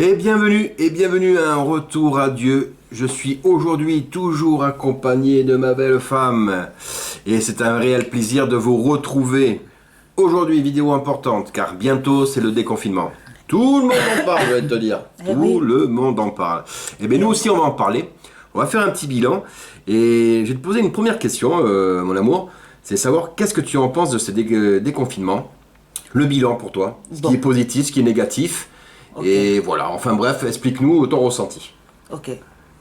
Et bienvenue à un retour à Dieu. Je suis aujourd'hui toujours accompagné de ma belle femme. Et c'est un réel plaisir de vous retrouver. Aujourd'hui, vidéo importante, car bientôt c'est le déconfinement. Tout le monde en parle, je vais te dire. Tout le monde en parle. Et bien nous aussi, on va en parler. On va faire un petit bilan. Et je vais te poser une première question, mon amour. C'est savoir qu'est-ce que tu en penses de ce déconfinement. Le bilan pour toi. Ce qui est positif, ce qui est négatif. Okay. Et voilà, enfin bref, explique-nous ton ressenti. Ok.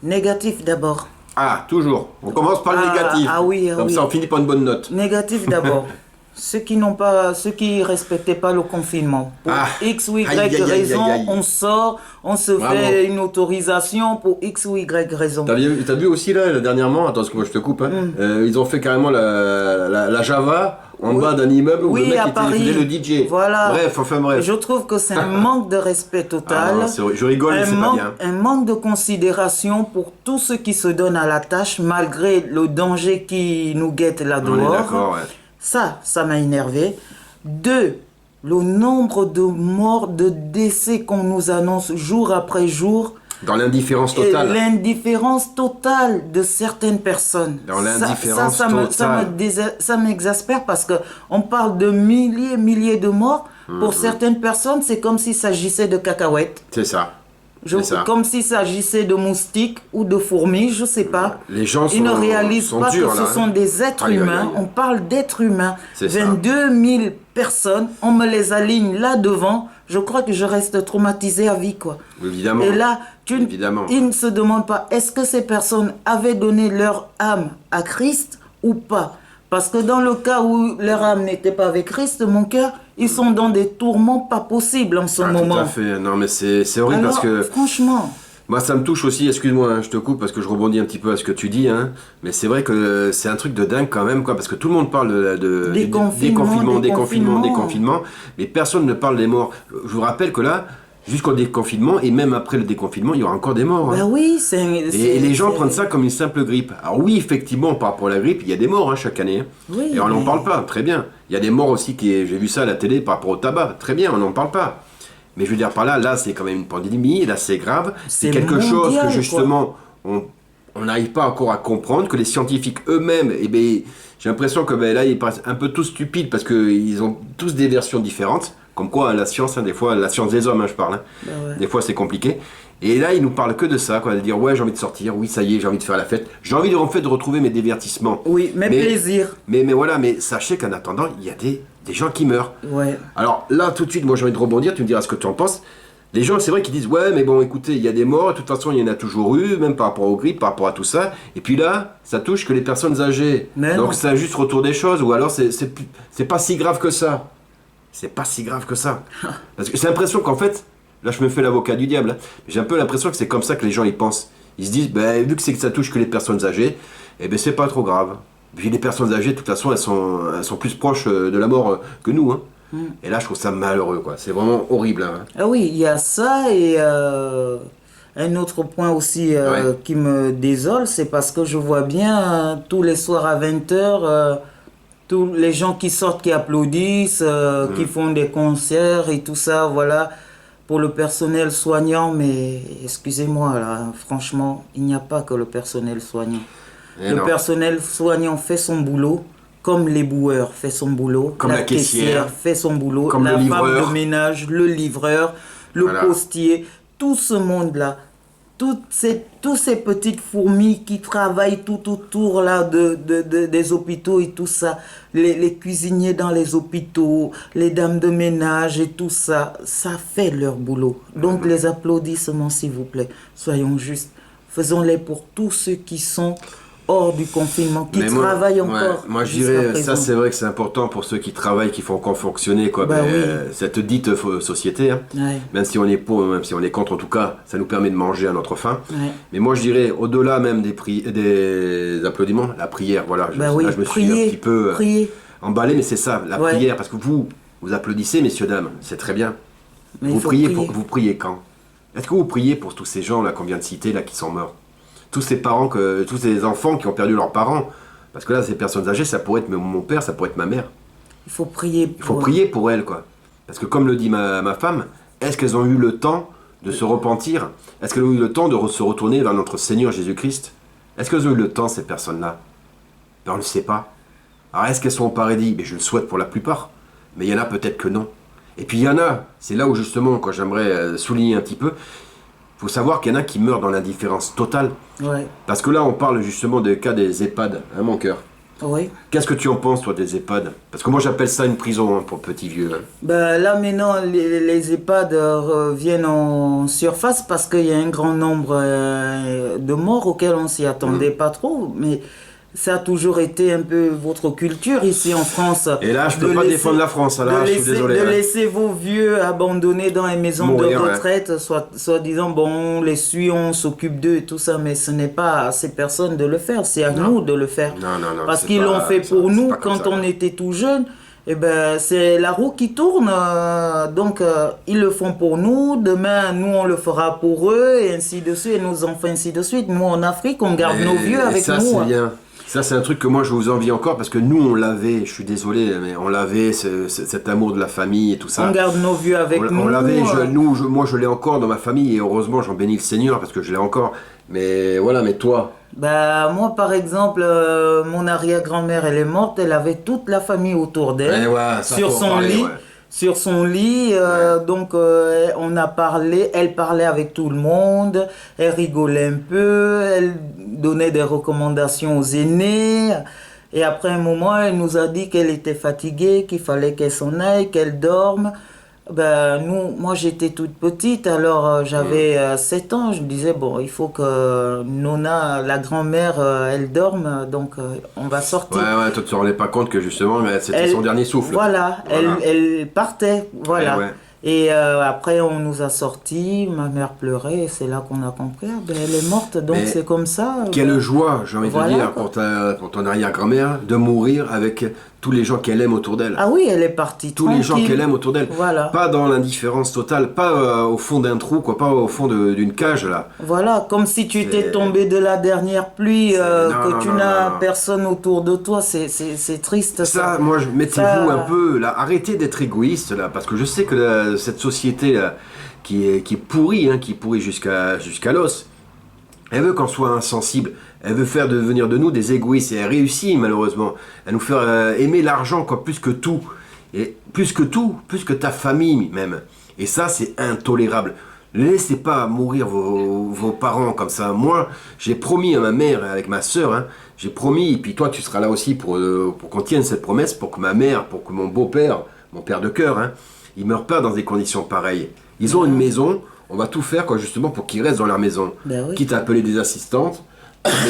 Négatif d'abord. Ah, toujours. On commence par le négatif. Ah oui, Comme ça, on finit par une bonne note. Négatif d'abord. Ceux qui respectaient pas le confinement. Pour X ou Y raison, on sort, on se fait une autorisation pour X ou Y raison. T'as vu aussi là, dernièrement, attends, parce que moi je te coupe, hein, ils ont fait carrément la Java en bas d'un immeuble où le mec faisait le DJ. Voilà. Bref. Je trouve que c'est un manque de respect total. Je rigole, mais c'est pas bien. Un manque de considération pour tous ceux qui se donnent à la tâche, malgré le danger qui nous guette là dehors. On est d'accord, ouais. Ça m'a énervé. 2, le nombre de morts, de décès qu'on nous annonce jour après jour. Dans l'indifférence totale. L'indifférence totale de certaines personnes. Dans l'indifférence totale. Ça m'exaspère parce qu'on parle de milliers de morts. Pour certaines personnes, c'est comme s'il s'agissait de cacahuètes. C'est ça. Comme s'il s'agissait de moustiques ou de fourmis, je ne sais pas. Les gens Ils ne réalisent pas que ce sont des êtres humains. On parle d'êtres humains. 22 000 personnes, on me les aligne là devant. Je crois que je reste traumatisé à vie, quoi. Évidemment. Et là, ils ne se demandent pas, est-ce que ces personnes avaient donné leur âme à Christ ou pas? Parce que dans le cas où leur âme n'était pas avec Christ, mon cœur, ils sont dans des tourments pas possibles en ce moment. Tout à fait. Non, mais c'est horrible. Alors, parce que... franchement... Moi, ça me touche aussi, excuse-moi, hein, je te coupe parce que je rebondis un petit peu à ce que tu dis, hein, mais c'est vrai que c'est un truc de dingue quand même, quoi, parce que tout le monde parle de déconfinement, mais personne ne parle des morts. Je vous rappelle que là, jusqu'au déconfinement, et même après le déconfinement, il y aura encore des morts. Ben oui, et les gens prennent ça comme une simple grippe. Alors oui, effectivement, par rapport à la grippe, il y a des morts chaque année. Hein. Oui, et on n'en parle pas, très bien. Il y a des morts aussi, j'ai vu ça à la télé par rapport au tabac, très bien, on n'en parle pas. Mais je veux dire par là c'est quand même une pandémie, là c'est grave, c'est quelque mondial, chose que justement on n'arrive pas encore à comprendre, que les scientifiques eux-mêmes, j'ai l'impression que là ils paraissent un peu tous stupides parce qu'ils ont tous des versions différentes, comme quoi la science, des fois, la science des hommes, je parle, des fois c'est compliqué. Et là, ils nous parlent que de ça, quoi, de dire ouais, j'ai envie de sortir, oui, ça y est, j'ai envie de faire la fête, j'ai envie de retrouver mes divertissements. Oui, plaisir. Mais voilà, mais sachez qu'en attendant, il y a des gens qui meurent. Ouais. Alors là, tout de suite, moi j'ai envie de rebondir, tu me diras ce que tu en penses. Les gens, c'est vrai qu'ils disent ouais, mais bon, écoutez, il y a des morts, de toute façon, il y en a toujours eu, même par rapport aux grippes, par rapport à tout ça. Et puis là, ça touche que les personnes âgées. Donc c'est un juste retour des choses, ou alors c'est pas si grave que ça. C'est pas si grave que ça. Parce que j'ai l'impression qu'en fait, là je me fais l'avocat du diable, hein, j'ai un peu l'impression que c'est comme ça que les gens y pensent. Ils se disent, vu que ça touche que les personnes âgées, c'est pas trop grave. Puis les personnes âgées, de toute façon, elles sont plus proches de la mort que nous. Hein. Et là, je trouve ça malheureux, quoi. C'est vraiment horrible. Hein. Ah oui, il y a ça et un autre point aussi qui me désole, c'est parce que je vois bien tous les soirs à 20h, tous les gens qui sortent, qui applaudissent, qui font des concerts et tout ça, voilà. Pour le personnel soignant, mais excusez-moi, là, franchement, il n'y a pas que le personnel soignant. Le personnel soignant fait son boulot, comme l'éboueur fait son boulot, comme la caissière fait son boulot, comme la femme de ménage, le livreur, le postier, tout ce monde-là, toutes ces petites fourmis qui travaillent tout autour là des hôpitaux et tout ça, les cuisiniers dans les hôpitaux, les dames de ménage et tout ça, ça fait leur boulot. Donc les applaudissements s'il vous plaît, soyons justes, faisons-les pour tous ceux qui sont hors du confinement, qui travaillent encore. Moi je dirais, ça c'est vrai que c'est important pour ceux qui travaillent, qui font encore fonctionner cette dite société, hein. Même si on est pour, même si on est contre, en tout cas, ça nous permet de manger à notre faim. Mais moi je dirais, au-delà même des applaudissements, la prière, voilà, là je me suis un petit peu emballé, mais c'est ça, la prière, parce que vous applaudissez, messieurs, dames, c'est très bien. Mais vous priez quand? Est-ce que vous priez pour tous ces gens là qu'on vient de citer, là, qui sont morts? Tous ces enfants qui ont perdu leurs parents. Parce que là, ces personnes âgées, ça pourrait être mon père, ça pourrait être ma mère. Il faut prier pour elles, quoi. Parce que comme le dit ma femme, est-ce qu'elles ont eu le temps de se repentir? Est-ce qu'elles ont eu le temps de se retourner vers notre Seigneur Jésus-Christ? Est-ce qu'elles ont eu le temps, ces personnes-là? Ben, on ne le sait pas. Alors, est-ce qu'elles sont au paradis? Ben, je le souhaite pour la plupart. Mais il y en a peut-être que non. Et puis il y en a, c'est là où justement, quand j'aimerais souligner un petit peu, il faut savoir qu'il y en a qui meurent dans l'indifférence totale. Ouais. Parce que là, on parle justement des cas des EHPAD, hein, mon cœur. Oui. Qu'est-ce que tu en penses, toi, des EHPAD? Parce que moi, j'appelle ça une prison, hein, pour petits vieux. Hein. Ben, là, maintenant, les EHPAD reviennent en surface parce qu'il y a un grand nombre de morts auxquels on s'y attendait pas trop. Mais ça a toujours été un peu votre culture ici en France. Et là, je peux pas défendre la France, là, je suis désolé. De laisser vos vieux abandonnés dans les maisons de retraite, soit disant, bon, on les suit, on s'occupe d'eux et tout ça, mais ce n'est pas à ces personnes de le faire, c'est à nous de le faire. Non, parce qu'ils l'ont fait pour nous quand on était tout jeune. Eh ben, c'est la roue qui tourne, donc ils le font pour nous, demain nous on le fera pour eux, et ainsi de suite, et nos enfants ainsi de suite. Nous en Afrique, on garde nos vieux avec ça, nous. C'est bien. Ça, c'est un truc que moi, je vous envie encore, parce que nous, on l'avait, je suis désolé, mais on l'avait, cet amour de la famille et tout ça. On garde nos vieux avec nous. On l'avait, moi, je l'ai encore dans ma famille, et heureusement, j'en bénis le Seigneur, parce que je l'ai encore. Mais voilà, mais toi? Bah, moi, par exemple, mon arrière-grand-mère, elle est morte, elle avait toute la famille autour d'elle, sur son lit. Ouais. Sur son lit, donc on a parlé, elle parlait avec tout le monde, elle rigolait un peu, elle donnait des recommandations aux aînés, et après un moment, elle nous a dit qu'elle était fatiguée, qu'il fallait qu'elle s'en aille, qu'elle dorme. Ben, moi j'étais toute petite, alors j'avais 7 ans, je me disais, bon, il faut que Nona, la grand-mère, elle dorme, donc on va sortir. Ouais, toi tu te rendais pas compte que justement, c'était son dernier souffle. Voilà. Elle partait, voilà. Et après on nous a sortis, ma mère pleurait, et c'est là qu'on a compris, ben, elle est morte, donc c'est comme ça. Quelle joie, j'ai envie de dire, pour ton arrière-grand-mère, de mourir avec tous les gens qu'elle aime autour d'elle. Ah oui, elle est partie tous les gens qu'elle aime autour d'elle. Voilà. Pas dans l'indifférence totale, pas au fond d'un trou, quoi, pas au fond d'une cage, là. Voilà, comme si tu étais tombé de la dernière pluie, que tu n'as personne autour de toi, c'est triste. Ça, moi, mettez-vous un peu, là, arrêtez d'être égoïste, là, parce que je sais que cette société, là, qui est pourrie, hein, qui est pourrie jusqu'à l'os, elle veut qu'on soit insensible. Elle veut faire devenir de nous des égoïstes. Et elle réussit, malheureusement. Elle nous fait aimer l'argent, quoi, plus que tout. Et plus que tout, plus que ta famille, même. Et ça, c'est intolérable. Ne laissez pas mourir vos parents comme ça. Moi, j'ai promis à ma mère, avec ma sœur, hein, j'ai promis, et puis toi, tu seras là aussi pour qu'on tienne cette promesse, pour que ma mère, pour que mon beau-père, mon père de cœur, hein, ils ne meurent pas dans des conditions pareilles. Ils ont une maison, on va tout faire, quoi, justement, pour qu'ils restent dans leur maison. Ben oui. Quitte à appeler des assistantes,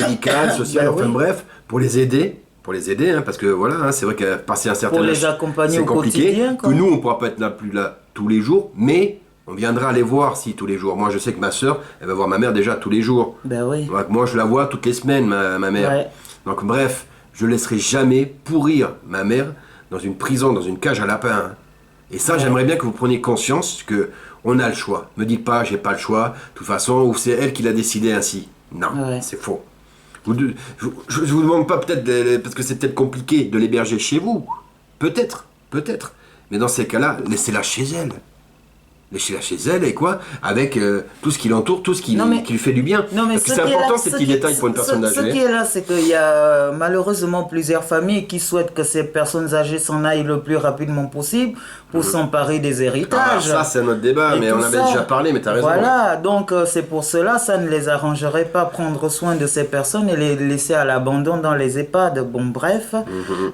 médicales, sociales, enfin bref, pour les aider, hein, parce que voilà, hein, c'est vrai qu'à passer un certain âge, c'est compliqué, que nous on ne pourra pas être là plus là tous les jours, mais on viendra les voir si tous les jours. Moi je sais que ma soeur, elle va voir ma mère déjà tous les jours. Ben oui. Donc, moi je la vois toutes les semaines, ma mère. Ouais. Donc bref, je ne laisserai jamais pourrir ma mère dans une prison, dans une cage à lapin. Hein. Et ça, j'aimerais bien que vous preniez conscience que on a le choix. Me dites pas, j'ai pas le choix, de toute façon, ou c'est elle qui l'a décidé ainsi. Non, c'est faux. Je vous demande pas peut-être, parce que c'est peut-être compliqué de l'héberger chez vous. Peut-être. Mais dans ces cas-là, laissez-la chez elle. Laissez-la chez elle et quoi? Avec tout ce qui l'entoure, tout ce qui lui fait du bien. Non, mais parce que c'est important ces petits détails pour une personne âgée. Ce qui est là, c'est qu'il y a malheureusement plusieurs familles qui souhaitent que ces personnes âgées s'en aillent le plus rapidement possible pour s'emparer des héritages. Ça, c'est un autre débat, mais on avait déjà parlé, mais tu as raison. Voilà, donc c'est pour cela, ça ne les arrangerait pas prendre soin de ces personnes et les laisser à l'abandon dans les EHPAD. Bon, bref.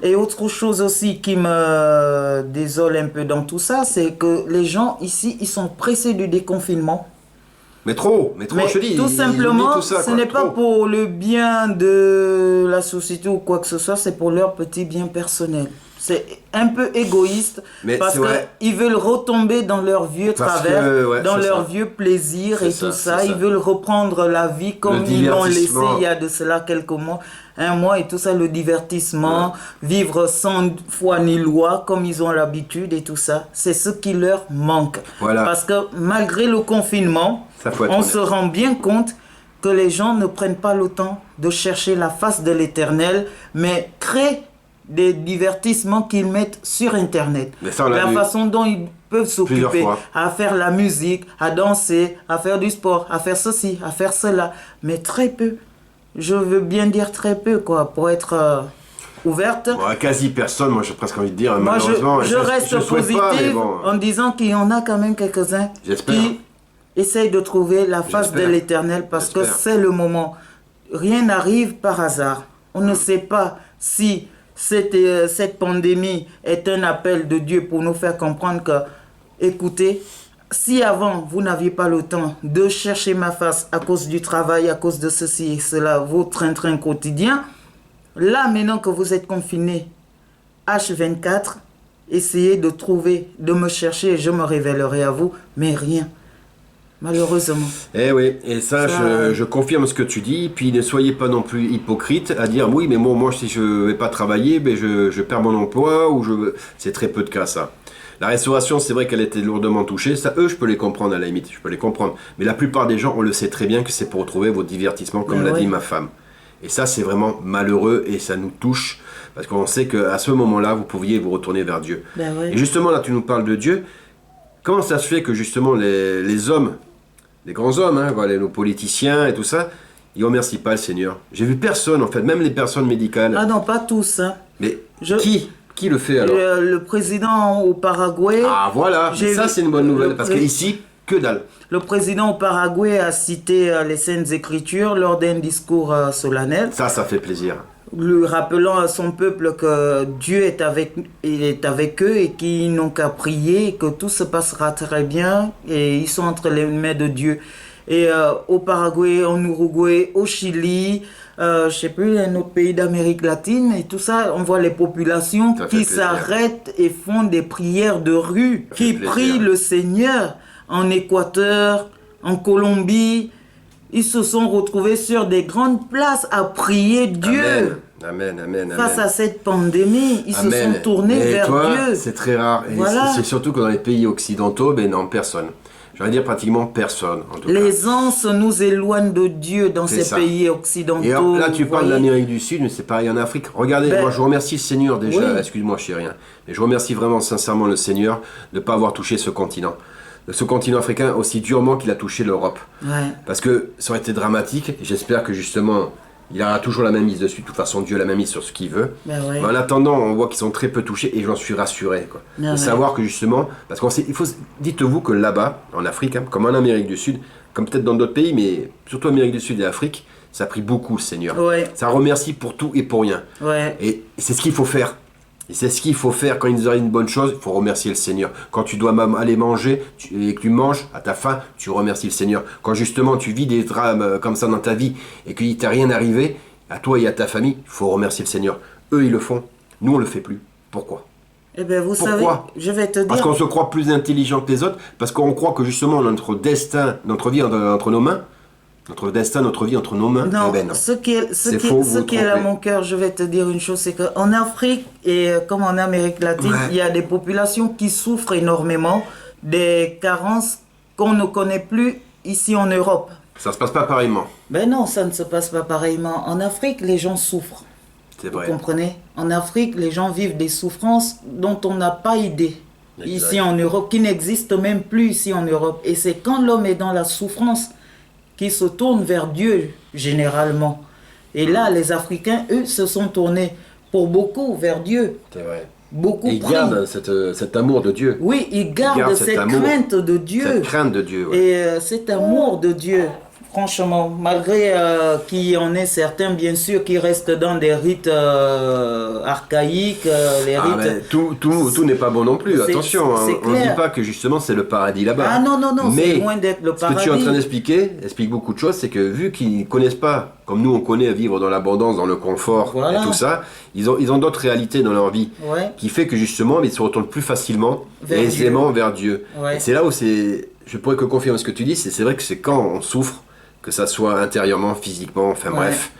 Et autre chose aussi qui me désole un peu dans tout ça, c'est que les gens ici, ils sont pressés du déconfinement. Mais trop, je te dis. Tout simplement, ce n'est pas pour le bien de la société ou quoi que ce soit, c'est pour leur petit bien personnel. C'est un peu égoïste parce qu'ils veulent retomber dans leur vieux travers, dans leur vieux plaisir et tout ça. Ils veulent reprendre la vie comme ils l'ont laissé il y a de cela quelques mois, un mois et tout ça, le divertissement, vivre sans foi ni loi comme ils ont l'habitude et tout ça. C'est ce qui leur manque. Parce que malgré le confinement, on se rend bien compte que les gens ne prennent pas le temps de chercher la face de l'Éternel, mais créent des divertissements qu'ils mettent sur Internet. La façon dont ils peuvent s'occuper fois. à faire la musique, à danser, à faire du sport, à faire ceci, à faire cela. Mais très peu. Je veux bien dire très peu, quoi, pour être ouverte. Bon, quasi personne, moi j'ai presque envie de dire, Moi, malheureusement. je reste positive en disant qu'il y en a quand même quelques-uns qui essayent de trouver la face de l'Éternel parce que c'est le moment. Rien n'arrive par hasard. On ne sait pas si cette pandémie est un appel de Dieu pour nous faire comprendre que, écoutez, si avant vous n'aviez pas le temps de chercher ma face à cause du travail, à cause de ceci et cela, vos train-train quotidiens, là maintenant que vous êtes confinés, H24, essayez de trouver, de me chercher et je me révélerai à vous, mais rien. Malheureusement. Eh oui, et ça, je confirme ce que tu dis, puis ne soyez pas non plus hypocrite à dire oui, mais moi si je ne vais pas travailler, ben je perds mon emploi, c'est très peu de cas ça. La restauration, c'est vrai qu'elle était lourdement touchée, ça, eux, je peux les comprendre à la limite, je peux les comprendre. Mais la plupart des gens, on le sait très bien que c'est pour retrouver vos divertissements, comme l'a dit ma femme. Et ça, c'est vraiment malheureux et ça nous touche, parce qu'on sait qu'à ce moment-là, vous pouviez vous retourner vers Dieu. Et justement, là, tu nous parles de Dieu. Comment ça se fait que justement les hommes, les grands hommes, hein, voilà, nos politiciens et tout ça, ils remercient pas le Seigneur? J'ai vu personne, en fait, même les personnes médicales. Ah non, pas tous. Hein. Mais qui le fait alors? Le président au Paraguay. Ah voilà, ça c'est une bonne nouvelle, parce qu'ici, que dalle. Le président au Paraguay a cité les Saintes Écritures lors d'un discours solennel. Ça fait plaisir. Lui rappelant à son peuple que Dieu est avec eux et qu'ils n'ont qu'à prier, et que tout se passera très bien et ils sont entre les mains de Dieu. Et au Paraguay, en Uruguay, au Chili, je sais plus, un autre pays d'Amérique latine et tout ça, on voit les populations qui s'arrêtent et font des prières de rue, qui prient le Seigneur. En Équateur, en Colombie, ils se sont retrouvés sur des grandes places à prier Dieu. Amen. Face à cette pandémie, ils se sont tournés vers Dieu. C'est très rare. Et c'est surtout que dans les pays occidentaux, ben non, personne. J'allais dire pratiquement personne. En tout L'aisance nous éloigne de Dieu dans ces pays occidentaux. Et alors, là, tu parles de l'Amérique du Sud, mais c'est pareil en Afrique. Regardez, moi je remercie le Seigneur déjà. Excuse-moi, je sais rien. Mais je remercie vraiment sincèrement le Seigneur de ne pas avoir touché ce continent. Ce continent africain aussi durement qu'il a touché l'Europe. Parce que ça aurait été dramatique. J'espère que justement, il aura toujours la même mise dessus. De toute façon, Dieu a la même mise sur ce qu'il veut. Mais en attendant, on voit qu'ils sont très peu touchés et j'en suis rassuré. De savoir que justement, parce dites-vous que là-bas, en Afrique, hein, comme en Amérique du Sud, comme peut-être dans d'autres pays, mais surtout Amérique du Sud et Afrique, ça a pris beaucoup le Seigneur. Ça remercie pour tout et pour rien. Et c'est ce qu'il faut faire. Et c'est ce qu'il faut faire quand il nous arrive une bonne chose, il faut remercier le Seigneur. Quand tu dois aller manger et que tu manges à ta faim, tu remercies le Seigneur. Quand justement tu vis des drames comme ça dans ta vie et qu'il t'est rien arrivé, à toi et à ta famille, il faut remercier le Seigneur. Eux, ils le font. Nous, on le fait plus. Pourquoi? Eh bien, vous savez, je vais te dire... Parce qu'on se croit plus intelligent que les autres, parce qu'on croit que justement notre destin, notre vie entre nos mains, notre destin, notre vie entre nos mains. Non, ce qui est à mon cœur, je vais te dire une chose, c'est qu'en Afrique et comme en Amérique latine, il y a des populations qui souffrent énormément des carences qu'on ne connaît plus ici en Europe. Ça se passe pas pareillement. Ben non, ça ne se passe pas pareillement. En Afrique, les gens souffrent. C'est vrai. Vous comprenez? En Afrique, les gens vivent des souffrances dont on n'a pas idée. Ici en Europe, qui n'existent même plus ici en Europe. Et c'est quand l'homme est dans la souffrance qui se tournent vers Dieu, généralement. Et là, les Africains, eux, se sont tournés pour beaucoup vers Dieu. C'est vrai. Beaucoup ils gardent cet amour de Dieu. Oui, ils gardent cette crainte de Dieu. Cette crainte de Dieu, Et cet amour de Dieu. Franchement, malgré qu'il y en ait certains, bien sûr, qui restent dans des rites archaïques, les rites... Tout n'est pas bon non plus, attention, on ne dit pas que justement c'est le paradis là-bas. Ah non, c'est loin d'être le paradis. Ce que tu es en train d'expliquer, explique beaucoup de choses, c'est que vu qu'ils ne connaissent pas, comme nous on connaît, à vivre dans l'abondance, dans le confort et tout ça, ils ont d'autres réalités dans leur vie, qui fait que justement ils se retournent plus facilement et aisément vers Dieu. Et c'est là où je pourrais que confirmer ce que tu dis, c'est vrai que c'est quand on souffre, que ça soit intérieurement, physiquement, enfin bref,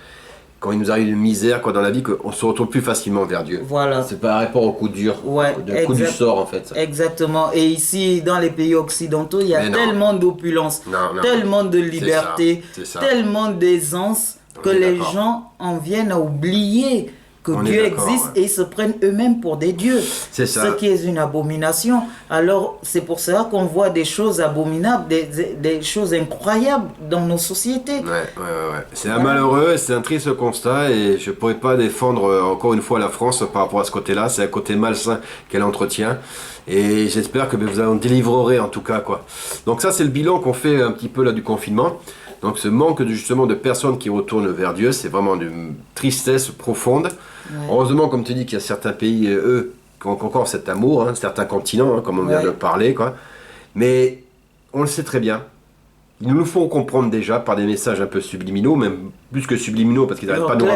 quand il nous arrive une misère dans la vie, qu'on se retourne plus facilement vers Dieu. Voilà. C'est par rapport au coup dur, au coup du sort en fait. Ça. Exactement. Et ici, dans les pays occidentaux, il y a tellement d'opulence, tellement de liberté, tellement d'aisance que les gens en viennent à oublier que Dieu existe et ils se prennent eux-mêmes pour des dieux. C'est ça. Ce qui est une abomination. Alors, c'est pour cela qu'on voit des choses abominables, des choses incroyables dans nos sociétés. Ouais. C'est un malheureux, c'est un triste constat et je ne pourrais pas défendre encore une fois la France par rapport à ce côté-là. C'est un côté malsain qu'elle entretient et j'espère que vous en délivrerez en tout cas, quoi. Donc ça, c'est le bilan qu'on fait un petit peu là du confinement. Donc ce manque justement de personnes qui retournent vers Dieu, c'est vraiment d'une tristesse profonde. Ouais. Heureusement, comme tu dis, qu'il y a certains pays, eux, qui ont encore cet amour, certains continents, comme on vient de parler, quoi. Mais on le sait très bien. Ils nous le font comprendre déjà par des messages un peu subliminaux, même plus que subliminaux, parce qu'ils n'arrêtent pas de nous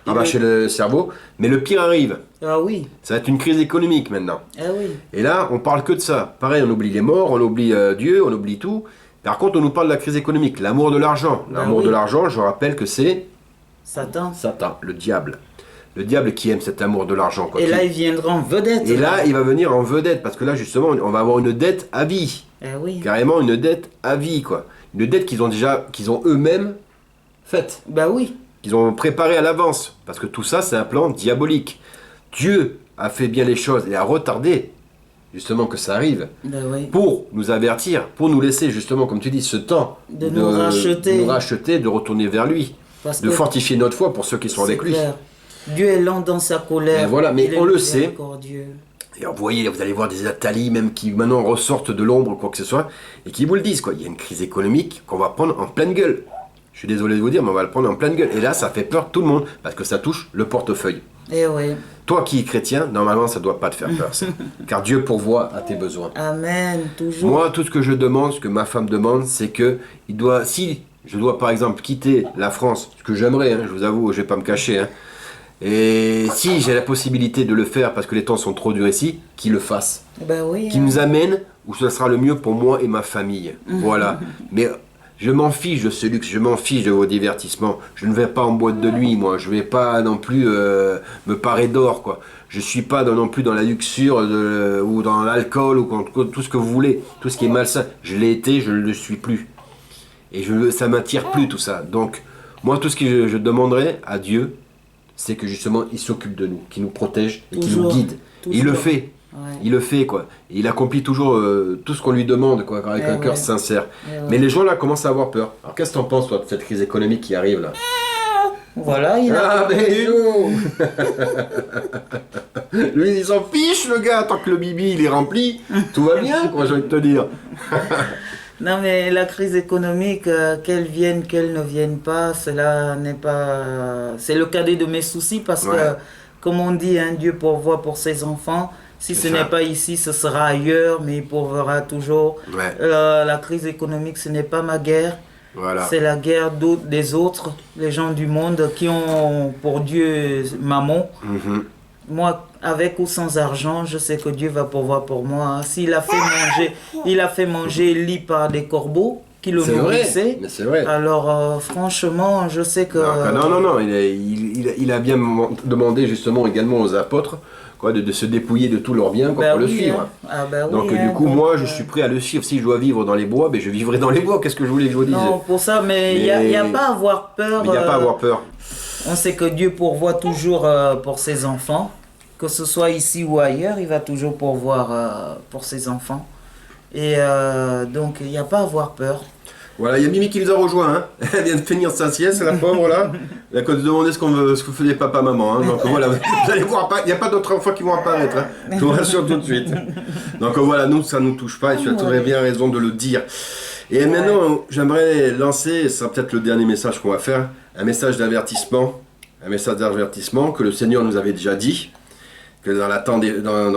rabâcher le cerveau. Mais le pire arrive. Ah oui. Ça va être une crise économique maintenant. Ah oui. Et là, on parle que de ça. Pareil, on oublie les morts, on oublie Dieu, on oublie tout. Par contre, on nous parle de la crise économique, l'amour de l'argent. L'amour de l'argent, je rappelle que c'est... Satan, le diable. Le diable qui aime cet amour de l'argent. Et là, il viendra en vedette. Et là, il va venir en vedette, parce que là, justement, on va avoir une dette à vie. Oui. Carrément une dette à vie, quoi. Une dette qu'ils ont eux-mêmes faite. Bah oui. Qu'ils ont préparée à l'avance. Parce que tout ça, c'est un plan diabolique. Dieu a fait bien les choses et a retardé, justement, que ça arrive. Pour nous avertir, pour nous laisser, justement, comme tu dis, ce temps de nous racheter, de retourner vers lui. De fortifier notre foi pour ceux qui sont avec lui. Dieu est lent dans sa colère. Et voilà, mais on le sait. Et vous voyez, vous allez voir des Attali même qui maintenant ressortent de l'ombre ou quoi que ce soit, et qui vous le disent, quoi. Il y a une crise économique qu'on va prendre en pleine gueule. Je suis désolé de vous dire, mais on va le prendre en pleine gueule. Et là, ça fait peur tout le monde, parce que ça touche le portefeuille. Eh oui. Toi qui es chrétien, normalement, ça ne doit pas te faire peur, ça. Car Dieu pourvoit à tes besoins. Amen, toujours. Moi, tout ce que je demande, ce que ma femme demande, c'est que si je dois par exemple quitter la France, ce que j'aimerais, je vous avoue, je ne vais pas me cacher, et si j'ai la possibilité de le faire parce que les temps sont trop durs ici, qu'il le fasse. Ben oui, qu'il nous amène où ce sera le mieux pour moi et ma famille. Voilà. Mais je m'en fiche de ce luxe, je m'en fiche de vos divertissements. Je ne vais pas en boîte de nuit, moi. Je ne vais pas non plus me parer d'or, quoi. Je ne suis pas non plus dans la luxure ou dans l'alcool ou tout ce que vous voulez. Tout ce qui est malsain. Je l'ai été, je ne le suis plus. Et ça ne m'attire plus tout ça. Donc, moi, tout ce que je demanderais à Dieu, c'est que justement, il s'occupe de nous, qu'il nous protège et qu'il nous guide. Il le fait. Ouais. Il le fait, quoi. Et il accomplit toujours tout ce qu'on lui demande, quoi, avec un cœur sincère. Mais les gens, là, commencent à avoir peur. Alors, qu'est-ce que t'en penses, toi, de cette crise économique qui arrive, là? Voilà, il a... Ah, mais lui, il s'en fiche, le gars, tant que le bibi, il est rempli, tout va bien, quoi, j'ai envie de te dire. Non, mais la crise économique, qu'elle vienne, qu'elle ne vienne pas, cela n'est pas... C'est le cadet de mes soucis parce que, comme on dit, Dieu pourvoit pour ses enfants. Si ce n'est pas ici, ce sera ailleurs, mais il pourvoira toujours. La crise économique, ce n'est pas ma guerre. Voilà. C'est la guerre des autres, les gens du monde qui ont pour Dieu mammon. Moi, avec ou sans argent, je sais que Dieu va pourvoir pour moi. S'il a fait manger lit par des corbeaux qui le nourrissaient. C'est vrai. Alors, franchement, je sais que... Non. Il a bien demandé justement également aux apôtres de se dépouiller de tous leurs biens pour le suivre. Donc du coup, moi, je suis prêt à le suivre. Si je dois vivre dans les bois, je vivrai dans les bois. Qu'est-ce que je voulais que je vous dise? Non, pour ça, mais il n'y a pas à avoir peur. Il n'y a pas à avoir peur. On sait que Dieu pourvoit toujours pour ses enfants. Que ce soit ici ou ailleurs, il va toujours pourvoir pour ses enfants. Et donc, il n'y a pas à avoir peur. Voilà, il y a Mimi qui nous a rejoint. Elle vient de finir sa sieste, la pauvre, là. Elle a qu'à se demander ce que faisait papa-maman. Donc voilà, vous allez voir, il n'y a pas d'autres enfants qui vont apparaître. Je vous rassure tout de suite. Donc voilà, nous, ça ne nous touche pas et tu as très bien raison de le dire. Et maintenant, j'aimerais lancer, ce sera peut-être le dernier message qu'on va faire, un message d'avertissement. Un message d'avertissement que le Seigneur nous avait déjà dit. Que dans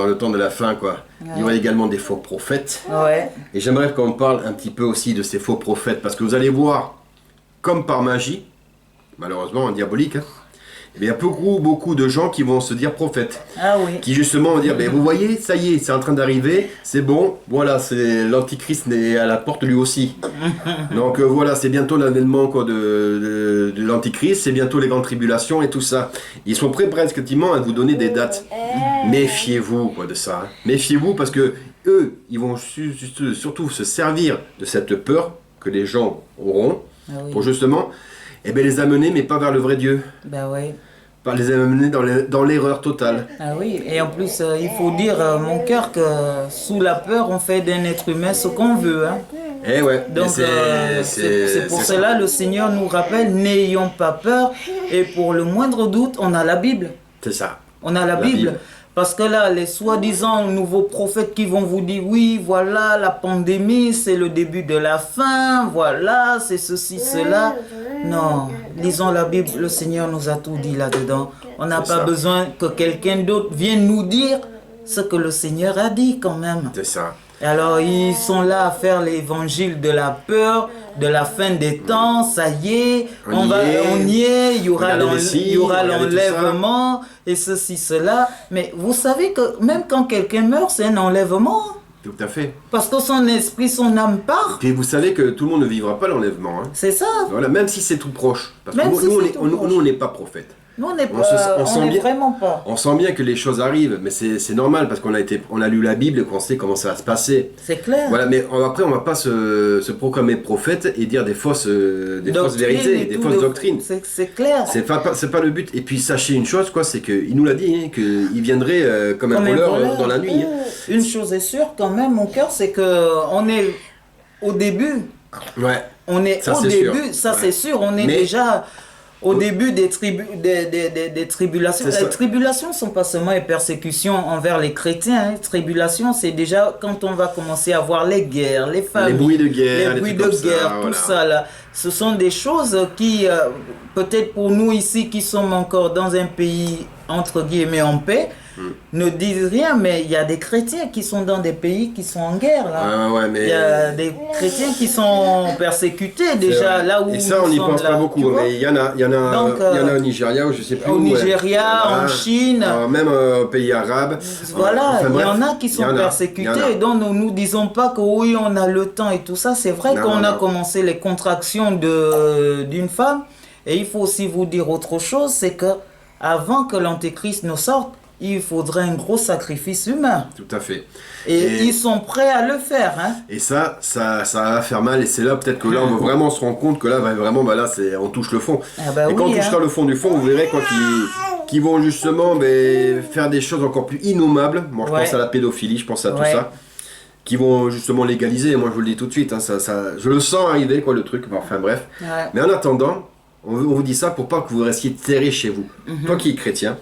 le temps de la fin, il y aurait également des faux prophètes. Et j'aimerais qu'on parle un petit peu aussi de ces faux prophètes, parce que vous allez voir, comme par magie, malheureusement diabolique, il y a beaucoup de gens qui vont se dire prophètes. Qui justement vont dire, vous voyez, ça y est, c'est en train d'arriver, c'est bon, voilà, c'est l'antichrist est à la porte lui aussi. Donc voilà, c'est bientôt l'avènement de l'antichrist, c'est bientôt les grandes tribulations et tout ça. Ils sont prêts effectivement à vous donner des dates. Méfiez-vous de ça. Méfiez-vous parce que eux, ils vont surtout se servir de cette peur que les gens auront pour justement les amener, mais pas vers le vrai Dieu. les amener dans l'erreur totale. Ah oui, et en plus, il faut dire, mon cœur, que sous la peur, on fait d'un être humain ce qu'on veut. Hein. Et ouais, donc c'est pour cela le Seigneur nous rappelle, n'ayons pas peur, et pour le moindre doute, on a la Bible. C'est ça. On a la Bible. Parce que là, les soi-disant nouveaux prophètes qui vont vous dire, oui, voilà, la pandémie, c'est le début de la fin, voilà, c'est ceci, cela. Non, lisons la Bible, le Seigneur nous a tout dit là-dedans. On n'a pas besoin que quelqu'un d'autre vienne nous dire ce que le Seigneur a dit quand même. C'est ça. Alors, ils sont là à faire l'évangile de la peur, de la fin des temps, ça y est, on y est, il y aura l'enlèvement, et ceci, cela. Mais vous savez que même quand quelqu'un meurt, c'est un enlèvement. Tout à fait. Parce que son esprit, son âme part. Et vous savez que tout le monde ne vivra pas l'enlèvement. Hein. C'est ça. Voilà, même si c'est tout proche. Parce que nous, on n'est pas prophètes. Nous, on n'est vraiment pas. On sent bien que les choses arrivent, mais c'est normal parce qu'on a lu la Bible et qu'on sait comment ça va se passer. C'est clair. Voilà, mais après, on ne va pas se proclamer prophète et dire des fausses vérités, des fausses doctrines. C'est clair. C'est pas le but. Et puis, sachez une chose, quoi, c'est qu'il nous l'a dit, hein, qu'il viendrait comme un voleur dans la nuit. Hein. Une chose est sûre, quand même, mon cœur, c'est qu'on est au début. Ouais. On est au début, ça c'est sûr. On est déjà au début des tribulations. Les tribulations ne sont pas seulement les persécutions envers les chrétiens. Hein. Tribulations, c'est déjà quand on va commencer à voir les guerres, les familles, les bruits de guerre, tout ça là. Ce sont des choses qui, peut-être pour nous ici qui sommes encore dans un pays entre guillemets en paix, ne disent rien, mais il y a des chrétiens qui sont dans des pays qui sont en guerre. Là. Il y a des chrétiens qui sont persécutés déjà là où. Et ça, on n'y pense pas beaucoup. Mais il y en a au Nigeria, ou je sais plus. Au Nigeria, en Chine. Même aux pays arabes. Voilà, il y en a qui sont persécutés. Et donc, nous ne disons pas que oui, on a le temps et tout ça. C'est vrai qu'on a commencé les contractions d'une femme. Et il faut aussi vous dire autre chose, c'est que avant que l'Antéchrist ne sorte, il faudrait un gros sacrifice humain. Tout à fait. Et ils sont prêts à le faire. Hein. Et ça va faire mal. Et c'est là peut-être que là, on va vraiment se rendre compte que là, vraiment, on touche le fond. Et quand on touchera le fond du fond, vous verrez quoi qu'ils vont justement faire des choses encore plus innommables. Moi, je pense à la pédophilie, je pense à tout ça. Qui vont justement légaliser. Moi, je vous le dis tout de suite. Hein, je le sens arriver, quoi, le truc. Enfin, bref. Ouais. Mais en attendant, on vous dit ça pour pas que vous restiez terrés chez vous. Toi qui es chrétien,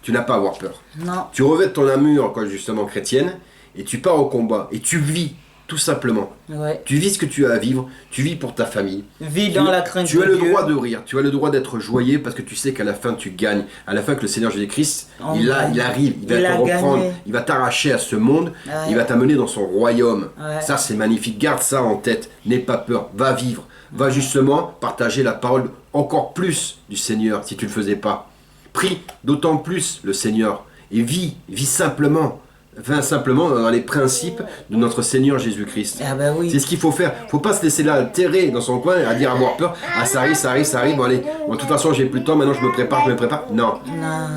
tu n'as pas à avoir peur. Non. Tu revêtes ton armure, quoi, justement chrétienne, et tu pars au combat, et tu vis, tout simplement. Ouais. Tu vis ce que tu as à vivre, tu vis pour ta famille. Vis dans la crainte de Dieu. Tu as le droit de rire, tu as le droit d'être joyeux, parce que tu sais qu'à la fin tu gagnes. À la fin que le Seigneur Jésus-Christ, il arrive, il va te reprendre, il va t'arracher à ce monde, il va t'amener dans son royaume. Ouais. Ça c'est magnifique, garde ça en tête, n'aie pas peur, va vivre. Va justement partager la parole encore plus du Seigneur, si tu ne le faisais pas. Prie d'autant plus le Seigneur et vis simplement. Enfin, simplement dans les principes de notre Seigneur Jésus-Christ. Ah bah oui. C'est ce qu'il faut faire. Il ne faut pas se laisser là terrer dans son coin et à dire avoir peur. Ah, ça arrive. Bon, allez, de toute façon, j'ai plus de temps. Maintenant, je me prépare. Non.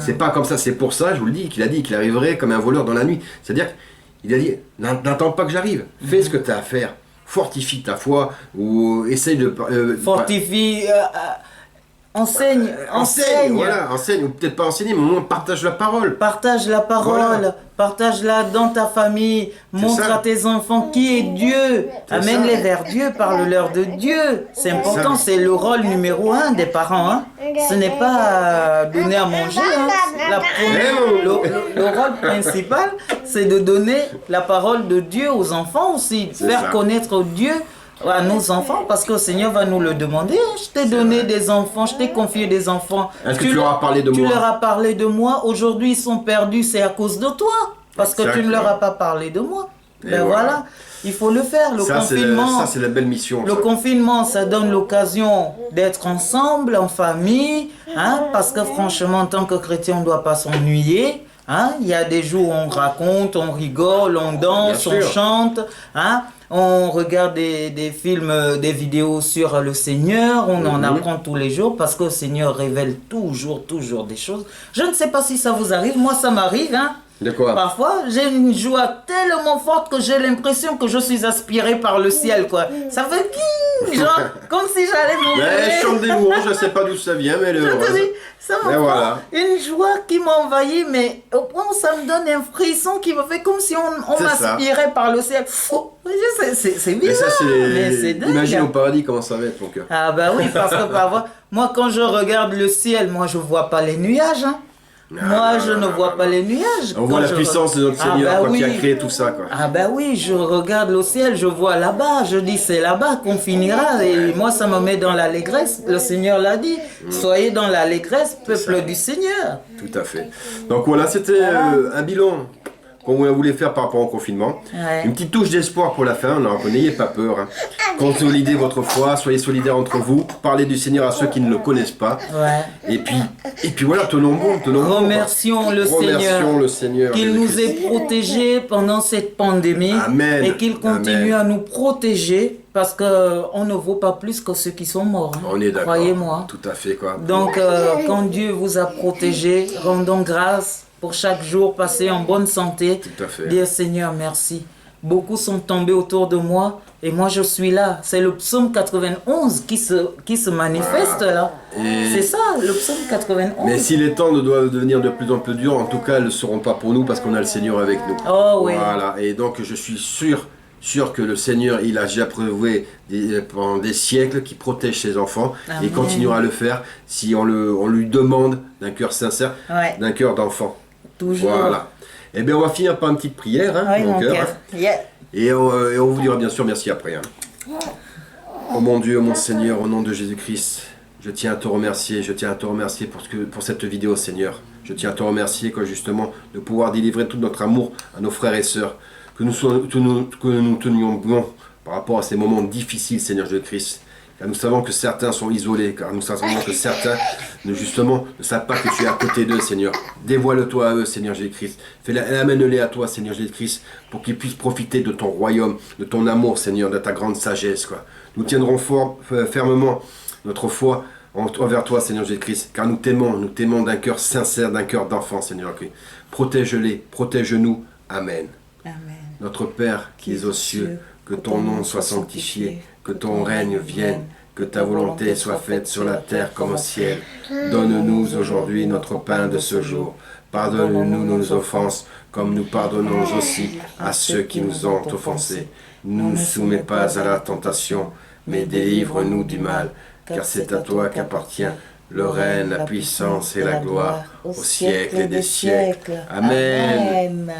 C'est pas comme ça. C'est pour ça, je vous le dis, qu'il a dit qu'il arriverait comme un voleur dans la nuit. C'est-à-dire qu'il a dit n'attends pas que j'arrive. Fais ce que tu as à faire. Fortifie ta foi ou essaye de. Fortifie. Enseigne. Voilà, enseigne, ou peut-être pas enseigner, mais au moins partage la parole. Partage-la dans ta famille, montre à tes enfants qui est Dieu, amène-les vers Dieu, parle-leur de Dieu. C'est important, c'est le rôle numéro 1 des parents. Hein. Ce n'est pas donner à manger. Hein. Le rôle principal, c'est de donner la parole de Dieu aux enfants aussi, faire connaître Dieu à nos enfants, parce que le Seigneur va nous le demander. Je t'ai donné des enfants, je t'ai confié des enfants. Est-ce que tu leur as parlé de moi? Tu leur as parlé de moi. Aujourd'hui, ils sont perdus, c'est à cause de toi. Parce que tu ne leur as pas parlé de moi. Ben voilà, il faut le faire. Le confinement, ça, c'est la belle mission. Le confinement, ça donne l'occasion d'être ensemble, en famille. Hein, parce que franchement, en tant que chrétien, on ne doit pas s'ennuyer. Hein, il y a des jours où on raconte, on rigole, on danse, on chante. Hein, on regarde des films, des vidéos sur le Seigneur, on en apprend tous les jours parce que le Seigneur révèle toujours des choses. Je ne sais pas si ça vous arrive, moi ça m'arrive. Hein. De quoi? Parfois, j'ai une joie tellement forte que j'ai l'impression que je suis aspiré par le ciel. Quoi. Ça fait Genre, comme si j'allais Mais elle mourir. chante des louanges, je ne sais pas d'où ça vient, mais elle est Je te heureuse. dis, ça Et me voilà. prend une joie qui m'a envahi, mais au point où ça me donne un frisson qui me fait comme si on C'est ça. m'aspirait par le ciel. C'est Mais ça, bizarre, mais c'est dingue. Imagine au paradis comment ça va être, mon cœur. Ah bah oui, parce que parfois, moi quand je regarde le ciel, moi je vois pas les nuages. Hein. Moi je ne vois pas les nuages. On voit la puissance de notre Seigneur bah qui a oui. créé tout ça, quoi. Ah bah oui, je regarde le ciel, je vois là-bas, je dis c'est là-bas qu'on finira et moi ça me met dans l'allégresse, le Seigneur l'a dit, soyez dans l'allégresse, peuple du Seigneur. Tout à fait. Donc voilà, c'était un bilan qu'on voulait faire par rapport au confinement. Ouais. Une petite touche d'espoir pour la fin, n'ayez pas peur. Hein. Consolidez votre foi, soyez solidaires entre vous, parlez du Seigneur à ceux qui ne le connaissent pas. Ouais. Et puis voilà, tenons bon, tenons bon. Remercions le Remercions le Seigneur. qu'il nous ait protégés pendant cette pandémie. Amen. Et qu'il continue Amen. à nous protéger parce qu'on ne vaut pas plus que ceux qui sont morts. Hein. On est d'accord. Croyez-moi. Tout à fait, quoi. Donc, quand Dieu vous a protégé, rendons grâce pour chaque jour passé en bonne santé. Tout à fait. Dire Seigneur, merci. Beaucoup sont tombés autour de moi et moi je suis là. C'est le psaume 91 qui se manifeste là. Et- C'est ça, le psaume 91. Mais si les temps doivent devenir de plus en plus durs, en tout cas, elles ne seront pas pour nous parce qu'on a le Seigneur avec nous. Oh oui. Voilà. Et donc, je suis sûr que le Seigneur, il a déjà prouvé pendant des siècles qu'il protège ses enfants. Et il Amen. continuera à le faire si on lui demande d'un cœur sincère, Ouais. d'un cœur d'enfant. Toujours. Voilà. Eh bien, on va finir par une petite prière, hein, Oui, mon cœur, cœur. hein. Yeah. Et on vous dira bien sûr merci après. Hein. Oh mon Dieu, mon Seigneur, au nom de Jésus-Christ, je tiens à te remercier, pour cette vidéo, Seigneur. Je tiens à te remercier, quoi, justement, de pouvoir délivrer tout notre amour à nos frères et sœurs, que nous tenions bon par rapport à ces moments difficiles, Seigneur Jésus-Christ. Car nous savons que certains sont isolés, car nous savons que certains, justement, ne savent pas que tu es à côté d'eux, Seigneur. Dévoile-toi à eux, Seigneur Jésus-Christ. Amène-les à toi, Seigneur Jésus-Christ, pour qu'ils puissent profiter de ton royaume, de ton amour, Seigneur, de ta grande sagesse, quoi. Nous tiendrons fermement notre foi envers toi, Seigneur Jésus-Christ, car nous t'aimons d'un cœur sincère, d'un cœur d'enfant, Seigneur Jésus. Protège-les, protège-nous. Amen. Amen. Notre Père qui es aux cieux, que ton nom soit sanctifié, que ton règne vienne, que ta volonté soit faite sur la terre comme au ciel. Donne-nous aujourd'hui notre pain de ce jour. Pardonne-nous nos offenses, comme nous pardonnons aussi à ceux qui nous ont offensés. Ne nous soumets pas à la tentation, mais délivre-nous du mal, car c'est à toi qu'appartient le règne, la puissance et la gloire, au siècle et des siècles. Amen.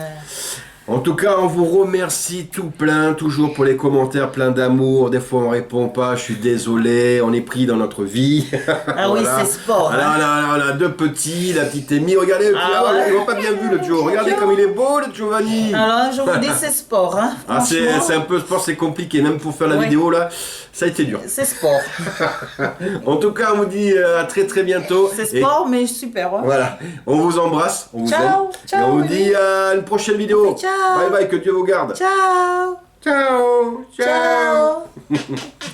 En tout cas, on vous remercie tout plein, toujours pour les commentaires pleins d'amour. Des fois, on répond pas, je suis désolé, on est pris dans notre vie. Ah oui, c'est sport. Alors, on a deux petits, la petite Amy, regardez, ils n'ont pas bien vu le Joe. Regardez comme il est beau, le Giovanni. Alors, je vous dis, c'est sport. Hein. Ah, c'est un peu sport, c'est compliqué, même pour faire la vidéo là, ça a été dur. C'est sport. En tout cas, on vous dit à très très bientôt. C'est sport, mais super. Hein. Voilà, on vous embrasse, on vous Ciao, aime. ciao, Et on vous dit à une prochaine vidéo. Ciao. Bye bye, que Dieu vous garde. Ciao. Ciao. Ciao. Ciao.